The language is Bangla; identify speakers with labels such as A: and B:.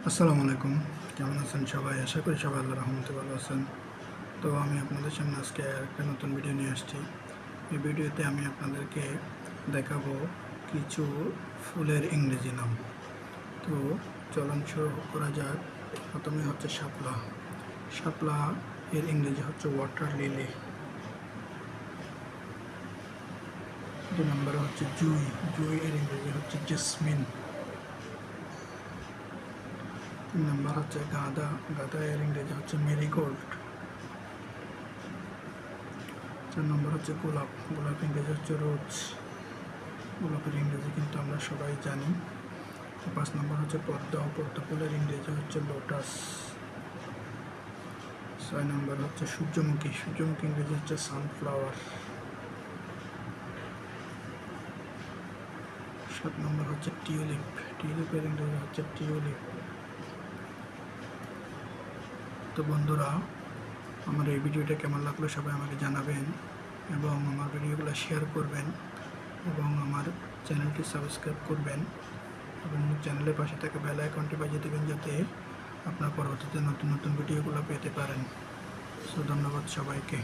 A: আসসালামু আলাইকুম। কেমন আছেন সবাই? আশা করি সবাই আল্লাহর রহমতে ভালো আছেন। তো আমি আপনাদের সামনে আজকে একটা নতুন ভিডিও নিয়ে আসছি। এই ভিডিওতে আমি আপনাদেরকে দেখাবো কিছু ফুলের ইংরেজি নাম। তো চলুন শুরু করা যাক। প্রথমে হচ্ছে শাপলা। শাপলা এর ইংরেজি হচ্ছে ওয়াটার লিলি। 2 নম্বরে হচ্ছে জুঁই। জুঁই এর ইংরেজি হচ্ছে জেসমিন। 3 নম্বর হচ্ছে গাঁদা। গাঁদা এর ইংরেজি হচ্ছে মেরিগোল্ড। 4 নম্বর হচ্ছে গোলাপ। গোলাপ ইংরেজি হচ্ছে রোজ। গোলাপের ইংরেজি কিন্তু আমরা সবাই জানি। 5 নম্বর হচ্ছে পদ্ম। পদ্ম ফুলের ইংরেজি হচ্ছে লোটাস। 6 নম্বর হচ্ছে সূর্যমুখী। সূর্যমুখী ইংরেজি হচ্ছে সানফ্লাওয়ার। 7 নম্বর হচ্ছে টিউলিপ। টিউলিপের ইংরেজি হচ্ছে টিউলিপ। তো বন্ধুরা, আমার এই ভিডিওটা কেমন লাগলো সবাই আমাকে জানাবেন এবং আমার ভিডিওগুলো শেয়ার করবেন এবং আমার চ্যানেলটি সাবস্ক্রাইব করবেন এবং চ্যানেলের পাশে থাকা বেল আইকনটি বাজিয়ে দেবেন যাতে আপনার পরবর্তীতে নতুন নতুন ভিডিওগুলো পেতে পারেন। সো ধন্যবাদ সবাইকে।